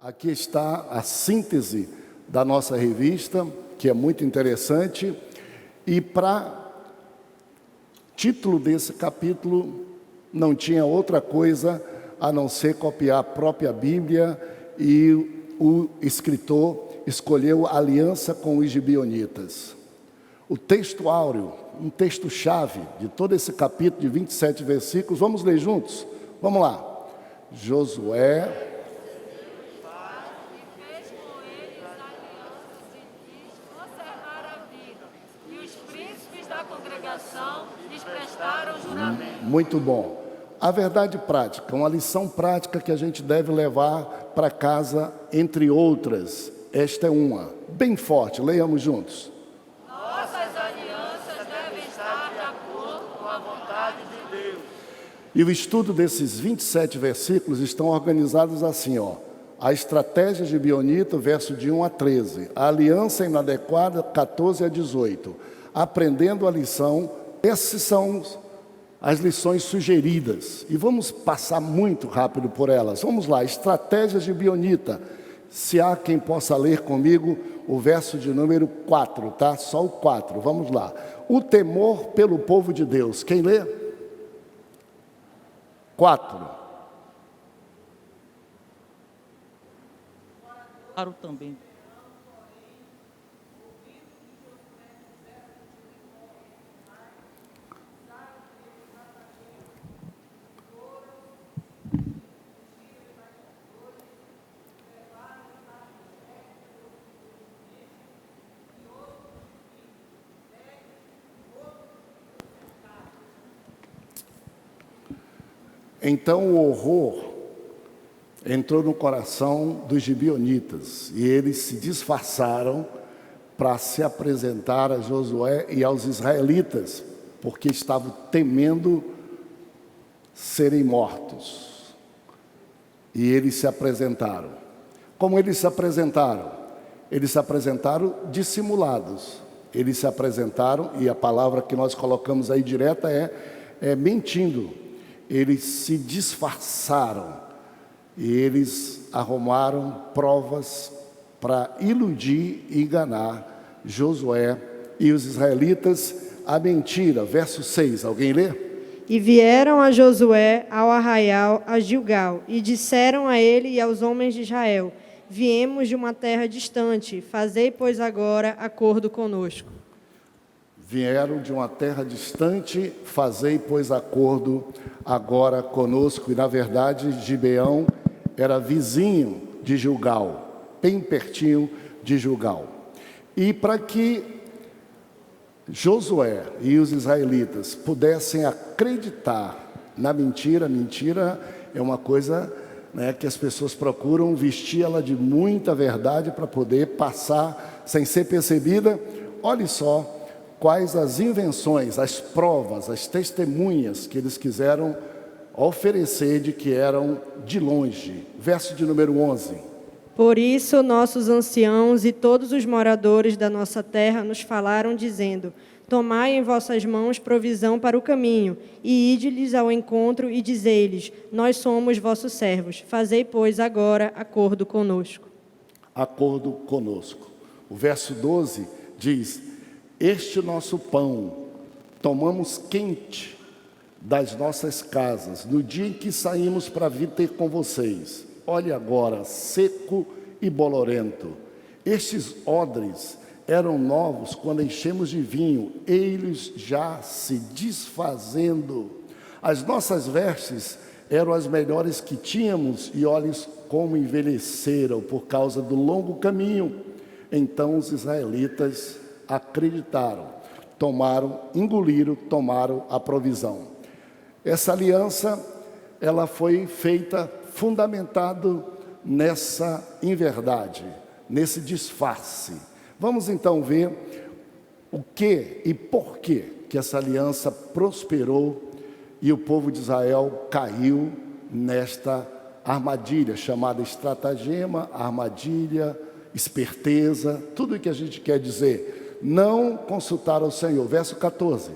Aqui está a síntese da nossa revista, que é muito interessante. E para título desse capítulo, não tinha outra coisa a não ser copiar a própria Bíblia, e o escritor escolheu a aliança com os gibeonitas. O texto áureo, um texto-chave de todo esse capítulo de 27 versículos, vamos ler juntos? Vamos lá. Josué Muito bom. A verdade prática, uma lição prática que a gente deve levar para casa, entre outras. Esta é uma, bem forte, leiamos juntos. Nossas alianças devem estar de acordo com a vontade de Deus. E o estudo desses 27 versículos estão organizados assim, ó. A estratégia gibeonita, verso de 1 a 13. A aliança inadequada, 14 a 18. Aprendendo a lição, essas são as lições sugeridas, e vamos passar muito rápido por elas. Vamos lá, estratégia gibeonita. Se há quem possa ler comigo o verso de número 4, tá? Só o 4, vamos lá. O temor pelo povo de Deus. Quem lê? 4. Claro também. Então o horror entrou no coração dos gibeonitas, e eles se disfarçaram para se apresentar a Josué e aos israelitas, porque estavam temendo serem mortos. E eles se apresentaram. Como eles se apresentaram? Eles se apresentaram dissimulados. Eles se apresentaram, e a palavra que nós colocamos aí direta é mentindo. Eles se disfarçaram e eles arrumaram provas para iludir e enganar Josué e os israelitas. A mentira, verso 6, alguém lê? E vieram a Josué ao arraial, a Gilgal, e disseram a ele e aos homens de Israel: viemos de uma terra distante, fazei, pois, agora acordo conosco. Vieram de uma terra distante, fazei, pois, acordo agora conosco. E, na verdade, Gibeão era vizinho de Gilgal, bem pertinho de Gilgal. E para que Josué e os israelitas pudessem acreditar na mentira, mentira é uma coisa, né, que as pessoas procuram vestir ela de muita verdade para poder passar sem ser percebida. Olhe só quais as invenções, as provas, as testemunhas que eles quiseram oferecer de que eram de longe. Verso de número 11. Por isso, nossos anciãos e todos os moradores da nossa terra nos falaram, dizendo: tomai em vossas mãos provisão para o caminho, e ide-lhes ao encontro e dizei-lhes: nós somos vossos servos. Fazei, pois, agora acordo conosco. Acordo conosco. O verso 12 diz: este nosso pão tomamos quente das nossas casas, no dia em que saímos para vir ter com vocês. Olhe agora, seco e bolorento. Estes odres eram novos quando enchemos de vinho, eles já se desfazendo. As nossas vestes eram as melhores que tínhamos, e olhem como envelheceram por causa do longo caminho. Então os israelitas acreditaram, engoliram, tomaram a provisão. Essa aliança, ela foi feita fundamentado nessa inverdade, nesse disfarce. Vamos então ver o que e por que essa aliança prosperou e o povo de Israel caiu nesta armadilha chamada estratagema, armadilha, esperteza, tudo o que a gente quer dizer. Não consultaram o Senhor. Verso 14.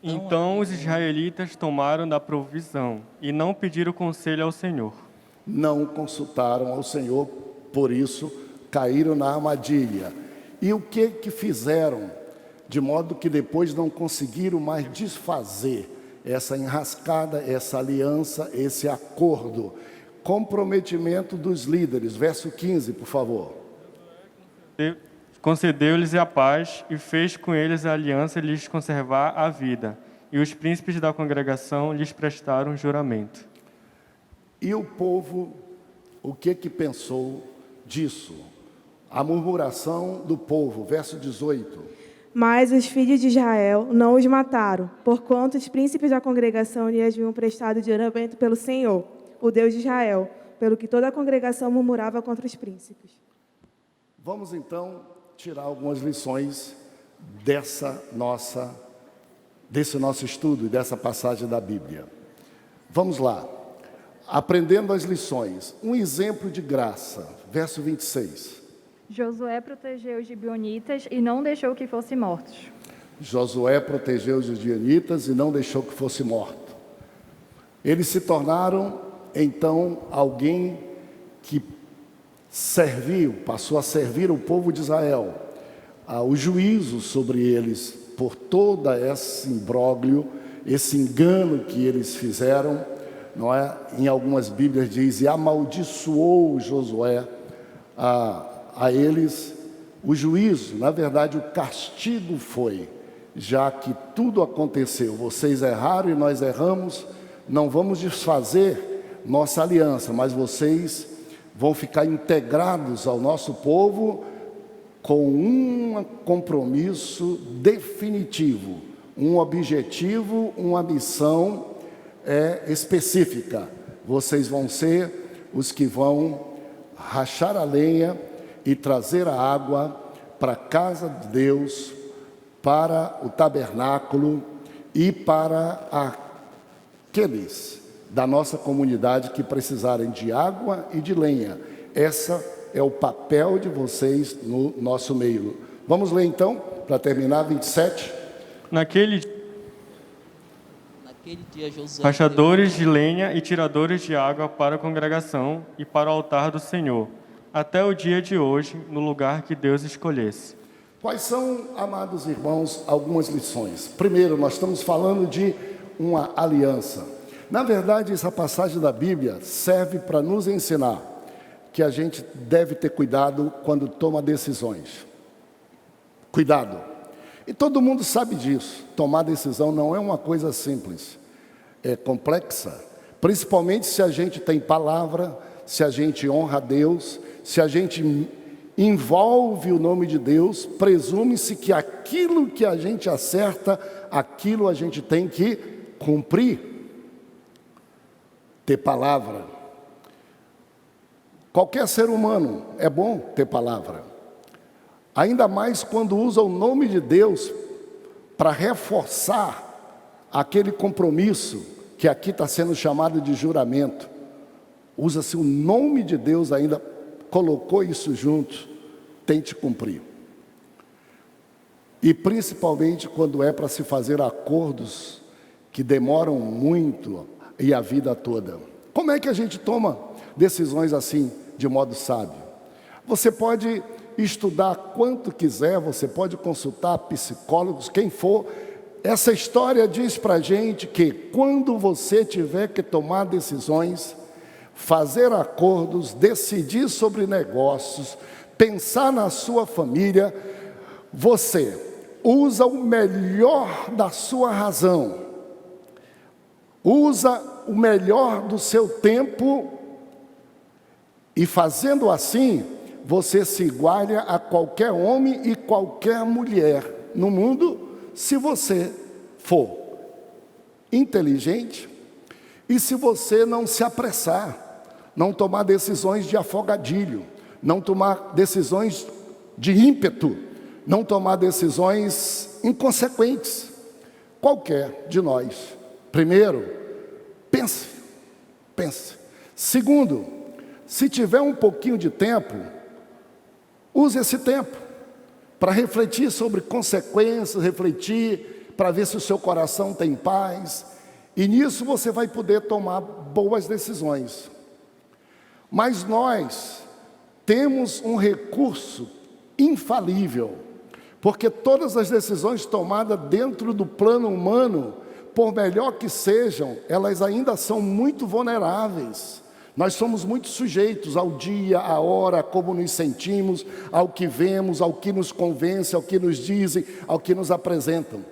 Então os israelitas tomaram da provisão e não pediram conselho ao Senhor. não consultaram ao Senhor, por isso caíram na armadilha. E o que fizeram? De modo que depois não conseguiram mais desfazer essa enrascada, essa aliança, esse acordo. Comprometimento dos líderes. Verso 15, por favor. Concedeu-lhes a paz e fez com eles a aliança de lhes conservar a vida. E os príncipes da congregação lhes prestaram juramento. E o povo, o que pensou disso? A murmuração do povo, verso 18. Mas os filhos de Israel não os mataram, porquanto os príncipes da congregação lhe haviam prestado juramento pelo Senhor, o Deus de Israel, pelo que toda a congregação murmurava contra os príncipes. Vamos então tirar algumas lições desse nosso estudo e dessa passagem da Bíblia. Vamos lá. Aprendendo as lições. Um exemplo de graça. Verso 26. Josué protegeu os gibeonitas e não deixou que fossem mortos. Josué protegeu os gibeonitas e não deixou que fosse morto. Eles se tornaram, então, alguém que passou a servir o povo de Israel. O juízo sobre eles por todo esse imbróglio, esse engano que eles fizeram, não é? Em algumas Bíblias diz, e amaldiçoou Josué a eles o juízo. Na verdade, o castigo foi, já que tudo aconteceu, vocês erraram e nós erramos, não vamos desfazer nossa aliança, mas vocês vão ficar integrados ao nosso povo com um compromisso definitivo, um objetivo, uma missão específica. Vocês vão ser os que vão rachar a lenha e trazer a água para a casa de Deus, para o tabernáculo e para aqueles da nossa comunidade que precisarem de água e de lenha. Essa é o papel de vocês no nosso meio. Vamos ler então, para terminar, 27. Naquele dia, Josué rachadores de lenha e tiradores de água para a congregação e para o altar do Senhor, até o dia de hoje, no lugar que Deus escolhesse. Quais são, amados irmãos, algumas lições? Primeiro, nós estamos falando de uma aliança. Na verdade, essa passagem da Bíblia serve para nos ensinar que a gente deve ter cuidado quando toma decisões. Cuidado. E todo mundo sabe disso. Tomar decisão não é uma coisa simples. É complexa. Principalmente se a gente tem palavra, se a gente honra a Deus, se a gente envolve o nome de Deus, presume-se que aquilo que a gente acerta, aquilo a gente tem que cumprir. Ter palavra. Qualquer ser humano é bom ter palavra. Ainda mais quando usa o nome de Deus para reforçar aquele compromisso que aqui está sendo chamado de juramento. Usa-se o nome de Deus ainda, colocou isso junto, tente cumprir. E principalmente quando é para se fazer acordos que demoram muito e a vida toda. Como é que a gente toma decisões assim, de modo sábio? Você pode estudar quanto quiser, você pode consultar psicólogos, quem for. Essa história diz para a gente que quando você tiver que tomar decisões, fazer acordos, decidir sobre negócios, pensar na sua família, você usa o melhor da sua razão, usa o melhor do seu tempo e fazendo assim, você se iguala a qualquer homem e qualquer mulher no mundo, se você for inteligente e se você não se apressar, não tomar decisões de afogadilho, não tomar decisões de ímpeto, não tomar decisões inconsequentes. Qualquer de nós. Primeiro, pense. Segundo, se tiver um pouquinho de tempo, use esse tempo para refletir sobre consequências, refletir para ver se o seu coração tem paz. E nisso você vai poder tomar boas decisões. Mas nós temos um recurso infalível, porque todas as decisões tomadas dentro do plano humano, por melhor que sejam, elas ainda são muito vulneráveis. Nós somos muito sujeitos ao dia, à hora, a como nos sentimos, ao que vemos, ao que nos convence, ao que nos dizem, ao que nos apresentam.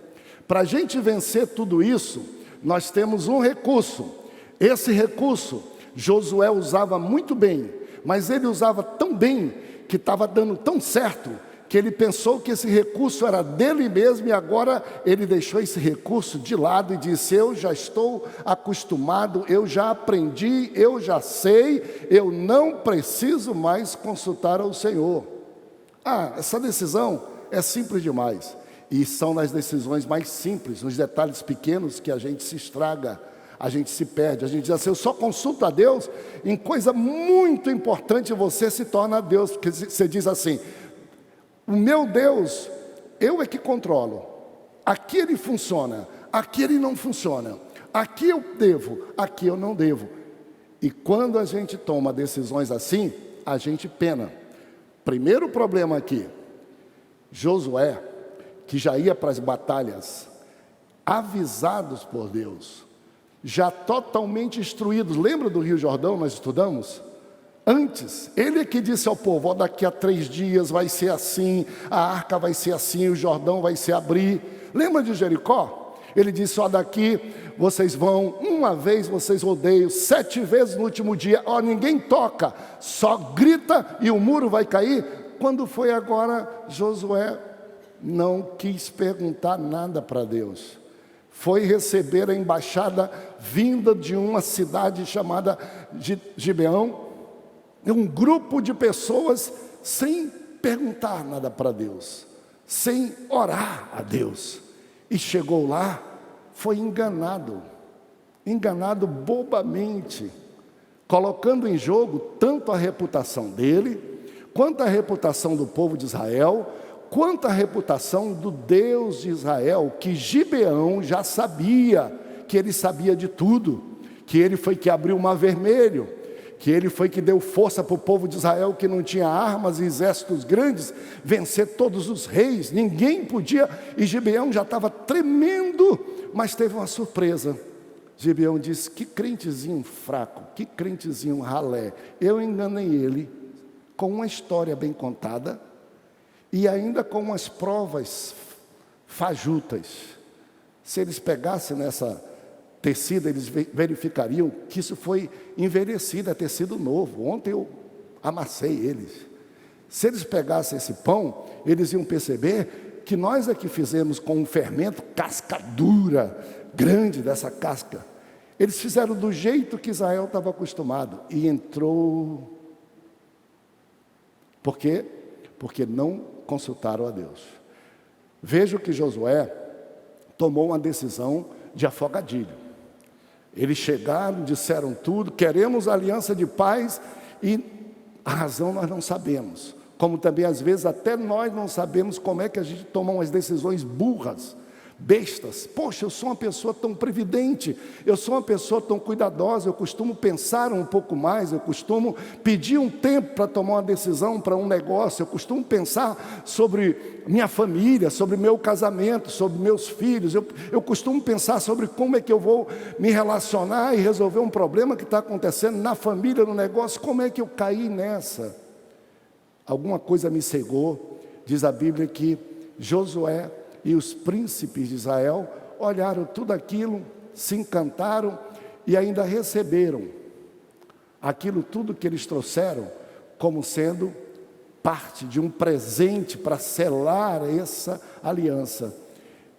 Para a gente vencer tudo isso, nós temos um recurso. Esse recurso, Josué usava muito bem, mas ele usava tão bem, que estava dando tão certo, que ele pensou que esse recurso era dele mesmo, e agora ele deixou esse recurso de lado e disse: eu já estou acostumado, eu já aprendi, eu já sei, eu não preciso mais consultar ao Senhor. Essa decisão é simples demais. E são nas decisões mais simples, nos detalhes pequenos, que a gente se estraga, a gente se perde. A gente diz assim: eu só consulto a Deus em coisa muito importante, você se torna Deus, porque você diz assim: o meu Deus, eu é que controlo. Aqui ele funciona, aqui ele não funciona. Aqui eu devo, aqui eu não devo. E quando a gente toma decisões assim, a gente pena. Primeiro problema aqui, Josué, que já ia para as batalhas, avisados por Deus, já totalmente instruídos. Lembra do Rio Jordão, nós estudamos? Antes, ele é que disse ao povo: ó, daqui a 3 dias vai ser assim, a arca vai ser assim, o Jordão vai se abrir. Lembra de Jericó? Ele disse: ó, daqui vocês vão, uma vez vocês rodeiam, 7 vezes no último dia, ó, ninguém toca, só grita e o muro vai cair. Quando foi agora, Josué não quis perguntar nada para Deus. Foi receber a embaixada vinda de uma cidade chamada Gibeão, um grupo de pessoas, sem perguntar nada para Deus, sem orar a Deus. E chegou lá, foi enganado bobamente, colocando em jogo tanto a reputação dele, quanto a reputação do povo de Israel, quanto a reputação do Deus de Israel, que Gibeão já sabia, que ele sabia de tudo, que ele foi que abriu o Mar Vermelho, que ele foi que deu força para o povo de Israel, que não tinha armas e exércitos grandes, vencer todos os reis, ninguém podia, e Gibeão já estava tremendo, mas teve uma surpresa. Gibeão disse: que crentezinho fraco, que crentezinho ralé, eu enganei ele, com uma história bem contada, e ainda com umas provas fajutas. Se eles pegassem nessa tecido, eles verificariam que isso foi envelhecido, é tecido novo. Ontem eu amassei eles. Se eles pegassem esse pão, eles iam perceber que nós é que fizemos com um fermento, casca dura, grande dessa casca. Eles fizeram do jeito que Israel estava acostumado, e entrou. Por quê? Porque não consultaram a Deus. Veja que Josué tomou uma decisão de afogadilho. Eles chegaram, disseram tudo: queremos aliança de paz, e a razão nós não sabemos. Como também às vezes até nós não sabemos como é que a gente toma umas decisões burras, bestas. Poxa, eu sou uma pessoa tão previdente, eu sou uma pessoa tão cuidadosa, eu costumo pensar um pouco mais, eu costumo pedir um tempo para tomar uma decisão para um negócio, eu costumo pensar sobre minha família, sobre meu casamento, sobre meus filhos, eu costumo pensar sobre como é que eu vou me relacionar e resolver um problema que está acontecendo na família, no negócio. Como é que eu caí nessa? Alguma coisa me cegou. Diz a Bíblia que Josué e os príncipes de Israel olharam tudo aquilo, se encantaram e ainda receberam aquilo tudo que eles trouxeram como sendo parte de um presente para selar essa aliança.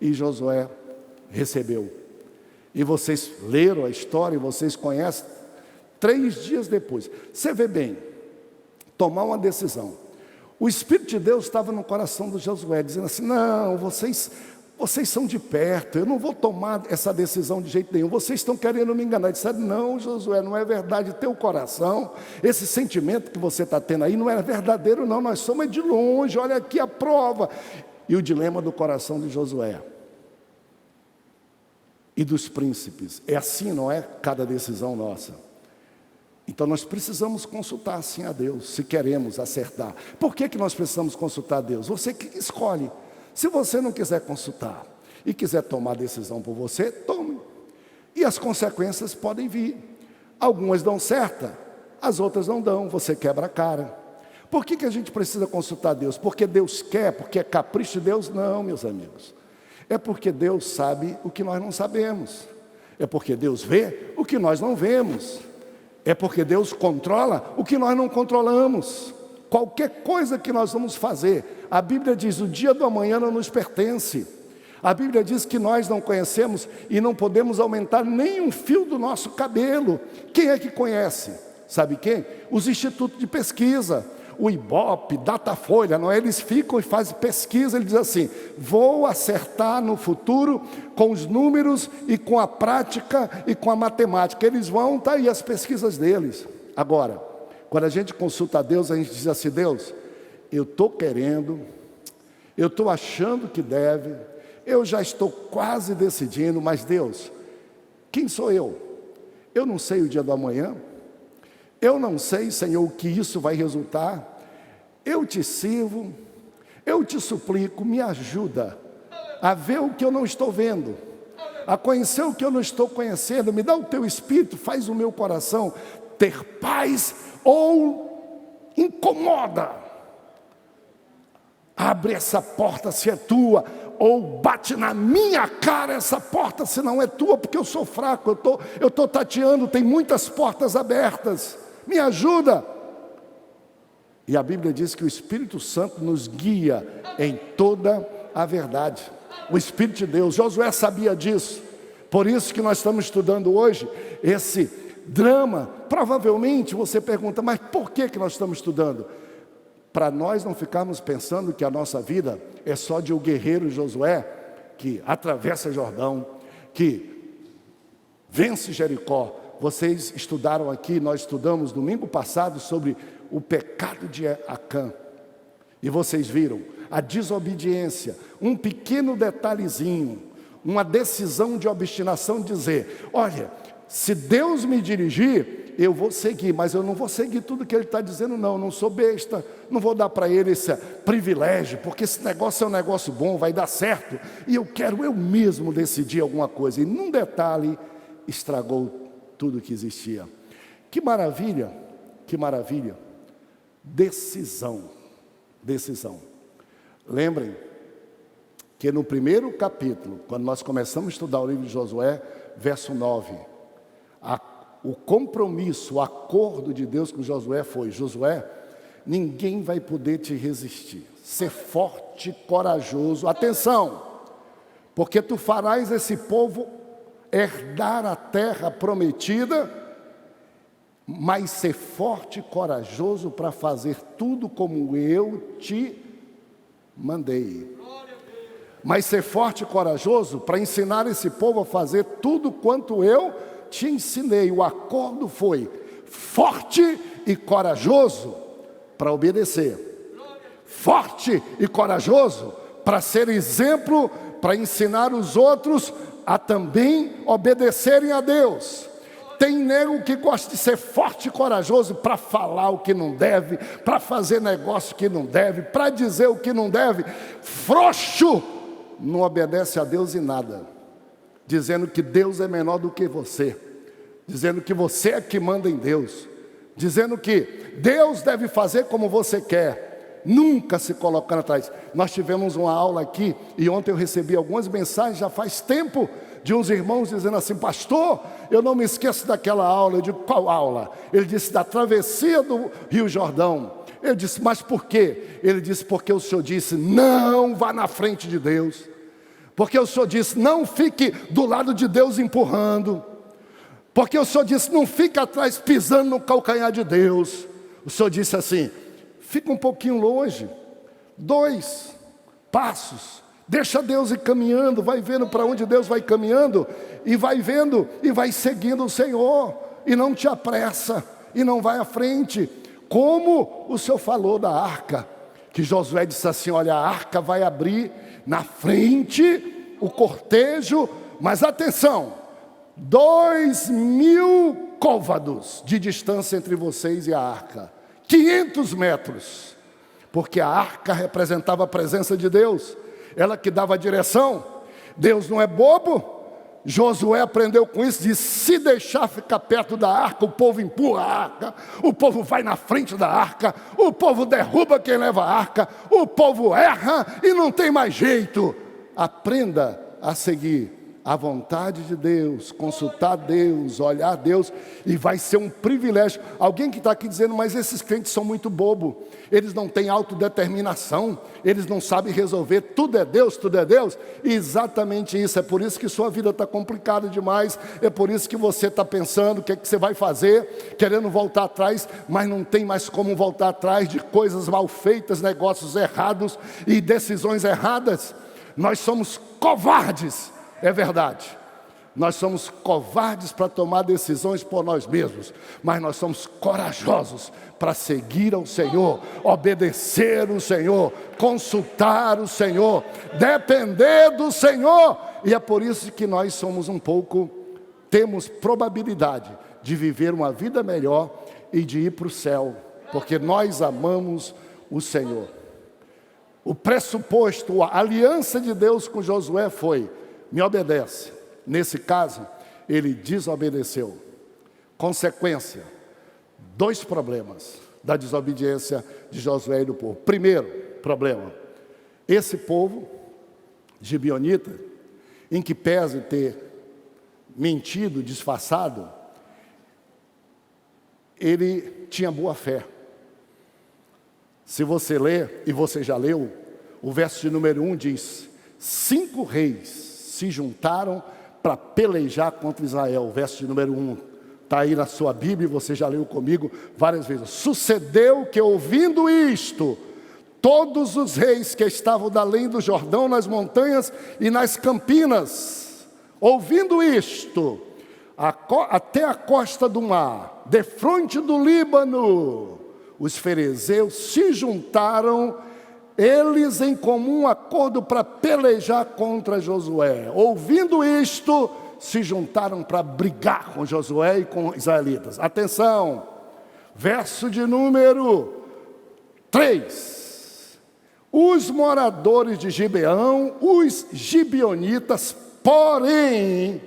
E Josué recebeu. E vocês leram a história, e vocês conhecem. 3 dias depois, você vê bem, tomar uma decisão. O Espírito de Deus estava no coração de Josué, dizendo assim: não, vocês são de perto, eu não vou tomar essa decisão de jeito nenhum, vocês estão querendo me enganar. Ele disse: não, Josué, não é verdade, teu coração, esse sentimento que você está tendo aí não é verdadeiro não, nós somos de longe, olha aqui a prova. E o dilema do coração de Josué e dos príncipes, é assim, não é? Cada decisão nossa. Então nós precisamos consultar sim a Deus, se queremos acertar. Por que nós precisamos consultar a Deus? Você que escolhe. Se você não quiser consultar e quiser tomar decisão por você, tome. E as consequências podem vir. Algumas dão certa, as outras não dão, você quebra a cara. Por que a gente precisa consultar Deus? Porque Deus quer, porque é capricho de Deus? Não, meus amigos. É porque Deus sabe o que nós não sabemos. É porque Deus vê o que nós não vemos. É porque Deus controla o que nós não controlamos. Qualquer coisa que nós vamos fazer, a Bíblia diz, o dia do amanhã não nos pertence. A Bíblia diz que nós não conhecemos e não podemos aumentar nem um fio do nosso cabelo. Quem é que conhece? Sabe quem? Os institutos de pesquisa. O IBOP, Datafolha, não é? Eles ficam e fazem pesquisa, ele diz assim, vou acertar no futuro com os números e com a prática e com a matemática. Eles vão, tá aí as pesquisas deles. Agora, quando a gente consulta a Deus, a gente diz assim, Deus, eu estou querendo, eu estou achando que deve, eu já estou quase decidindo, mas Deus, quem sou eu? Eu não sei o dia do amanhã. Eu não sei, Senhor, o que isso vai resultar. Eu te sirvo, eu te suplico, me ajuda a ver o que eu não estou vendo, a conhecer o que eu não estou conhecendo. Me dá o teu Espírito, faz o meu coração ter paz ou incomoda. Abre essa porta se é tua, ou bate na minha cara essa porta se não é tua, porque eu sou fraco, eu estou tateando, tem muitas portas abertas. Me ajuda. E a Bíblia diz que o Espírito Santo nos guia em toda a verdade. O Espírito de Deus, Josué sabia disso. Por isso que nós estamos estudando hoje esse drama. Provavelmente você pergunta, mas por que nós estamos estudando? Para nós não ficarmos pensando que a nossa vida é só de um guerreiro Josué, que atravessa Jordão, que vence Jericó. Vocês estudaram aqui, nós estudamos domingo passado sobre o pecado de Acã. E vocês viram a desobediência, um pequeno detalhezinho, uma decisão de obstinação de dizer, olha, se Deus me dirigir, eu vou seguir, mas eu não vou seguir tudo que Ele está dizendo não sou besta, não vou dar para Ele esse privilégio, porque esse negócio é um negócio bom, vai dar certo, e eu quero eu mesmo decidir alguma coisa. E num detalhe, estragou tudo que existia. Que maravilha, que maravilha. Decisão. Lembrem que no primeiro capítulo, quando nós começamos a estudar o livro de Josué, verso 9, o compromisso, o acordo de Deus com Josué foi, Josué, ninguém vai poder te resistir. Ser forte, corajoso. Atenção, porque tu farás esse povo herdar a terra prometida, mas ser forte e corajoso para fazer tudo como eu te mandei. Mas ser forte e corajoso para ensinar esse povo a fazer tudo quanto eu te ensinei. O acordo foi forte e corajoso para obedecer. Forte e corajoso para ser exemplo, para ensinar os outros a também obedecerem a Deus. Tem nego que gosta de ser forte e corajoso para falar o que não deve, para fazer negócio que não deve, para dizer o que não deve. Frouxo, não obedece a Deus em nada, dizendo que Deus é menor do que você, dizendo que você é que manda em Deus, dizendo que Deus deve fazer como você quer, nunca se colocando atrás. Nós tivemos uma aula aqui, e ontem eu recebi algumas mensagens, já faz tempo, de uns irmãos dizendo assim, pastor, eu não me esqueço daquela aula. Eu digo, qual aula? Ele disse, da travessia do Rio Jordão. Eu disse, mas por quê? Ele disse, porque o Senhor disse, não vá na frente de Deus. Porque o Senhor disse, não fique do lado de Deus empurrando. Porque o Senhor disse, não fique atrás pisando no calcanhar de Deus. O Senhor disse assim, fica um pouquinho longe, 2 passos. Deixa Deus ir caminhando, vai vendo para onde Deus vai caminhando, e vai vendo, e vai seguindo o Senhor, e não te apressa, e não vai à frente, como o Senhor falou da arca, que Josué disse assim, olha, a arca vai abrir na frente, o cortejo, mas atenção, 2.000 côvados de distância entre vocês e a arca. 500 metros. Porque a arca representava a presença de Deus. Ela que dava a direção. Deus não é bobo. Josué aprendeu com isso, de se deixar ficar perto da arca, o povo empurra a arca, o povo vai na frente da arca, o povo derruba quem leva a arca, o povo erra e não tem mais jeito. Aprenda a seguir a vontade de Deus, consultar Deus, olhar Deus, e vai ser um privilégio. Alguém que está aqui dizendo, mas esses crentes são muito bobos, eles não têm autodeterminação, eles não sabem resolver, tudo é Deus, tudo é Deus. E exatamente isso, é por isso que sua vida está complicada demais, é por isso que você está pensando o que é que você vai fazer, querendo voltar atrás, mas não tem mais como voltar atrás de coisas mal feitas, negócios errados e decisões erradas. Nós somos covardes. É verdade, nós somos covardes para tomar decisões por nós mesmos, mas nós somos corajosos para seguir ao Senhor, obedecer o Senhor, consultar o Senhor, depender do Senhor. E é por isso que nós somos temos probabilidade de viver uma vida melhor e de ir para o céu, porque nós amamos o Senhor. O pressuposto, a aliança de Deus com Josué foi: me obedece. Nesse caso, ele desobedeceu. Consequência, 2 problemas da desobediência de Josué e do povo. Primeiro problema, esse povo gibeonita, em que pese ter mentido, disfarçado, ele tinha boa fé. Se você ler, e você já leu, o verso de número 1 diz: 5 reis se juntaram para pelejar contra Israel. O verso de número 1 está aí na sua Bíblia, você já leu comigo várias vezes. Sucedeu que, ouvindo isto, todos os reis que estavam da além do Jordão, nas montanhas e nas campinas, ouvindo isto, até a costa do mar, defronte do Líbano, os fariseus se juntaram, eles em comum acordo, para pelejar contra Josué. Ouvindo isto, se juntaram para brigar com Josué e com israelitas. Atenção, verso de número 3. Os moradores de Gibeão, os gibeonitas, porém,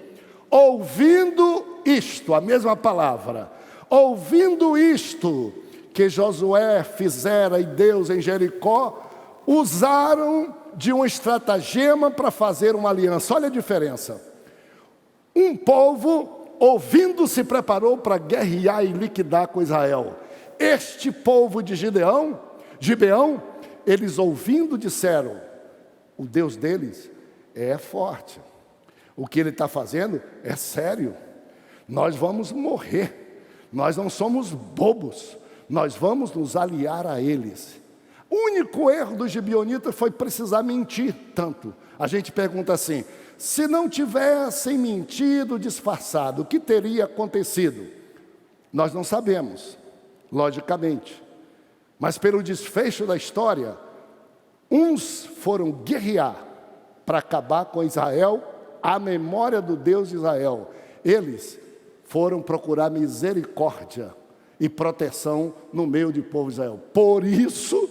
ouvindo isto, a mesma palavra, ouvindo isto que Josué fizera e Deus em Jericó, usaram de um estratagema para fazer uma aliança. Olha a diferença. Um povo, ouvindo, se preparou para guerrear e liquidar com Israel. Este povo de Gibeão, eles ouvindo disseram: o Deus deles é forte, o que ele está fazendo é sério, nós vamos morrer, nós não somos bobos, nós vamos nos aliar a eles. O único erro dos gibeonitas foi precisar mentir tanto. A gente pergunta assim: se não tivessem mentido, disfarçado, o que teria acontecido? Nós não sabemos, logicamente. Mas pelo desfecho da história, uns foram guerrear para acabar com Israel, a memória do Deus de Israel. Eles foram procurar misericórdia e proteção no meio do povo de Israel. Por isso,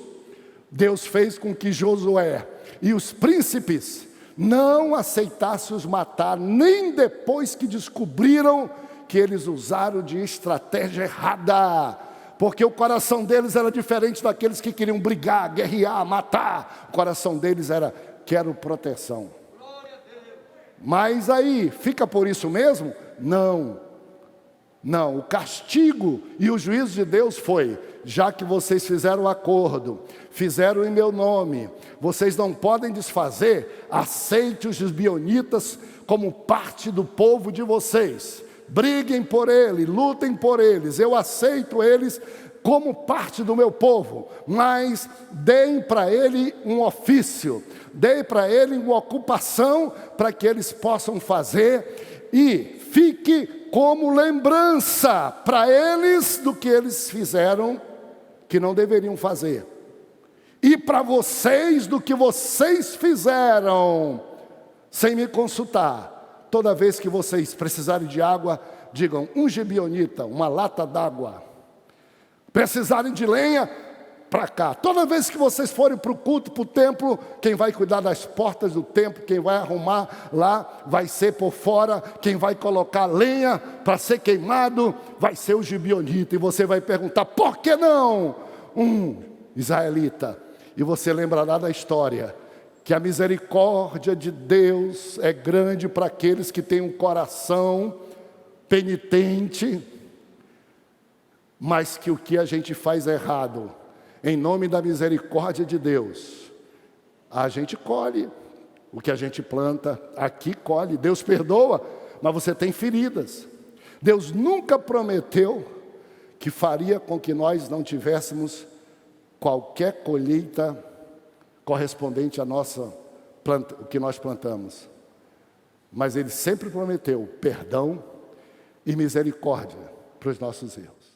Deus fez com que Josué e os príncipes não aceitassem os matar, nem depois que descobriram que eles usaram de estratégia errada, porque o coração deles era diferente daqueles que queriam brigar, guerrear, matar. O coração deles era: quero proteção. Mas aí, fica por isso mesmo? Não, o castigo e o juízo de Deus foi: já que vocês fizeram o acordo, fizeram em meu nome, vocês não podem desfazer, aceite os gibeonitas como parte do povo de vocês, briguem por ele, lutem por eles, eu aceito eles como parte do meu povo, mas deem para ele um ofício, deem para ele uma ocupação para que eles possam fazer, e fique como lembrança para eles do que eles fizeram que não deveriam fazer, e para vocês do que vocês fizeram sem me consultar. Toda vez que vocês precisarem de água, digam, um gibeonita, uma lata d'água. Precisarem de lenha, para cá. Toda vez que vocês forem para o culto, para o templo, quem vai cuidar das portas do templo, quem vai arrumar lá, vai ser por fora, quem vai colocar lenha para ser queimado, vai ser o gibeonita. E você vai perguntar, por que não um israelita? E você lembrará da história, que a misericórdia de Deus é grande para aqueles que têm um coração penitente, mas que o que a gente faz errado, em nome da misericórdia de Deus, a gente colhe o que a gente planta, aqui colhe. Deus perdoa, mas você tem feridas. Deus nunca prometeu que faria com que nós não tivéssemos qualquer colheita correspondente à nossa planta, o que nós plantamos. Mas Ele sempre prometeu perdão e misericórdia para os nossos erros.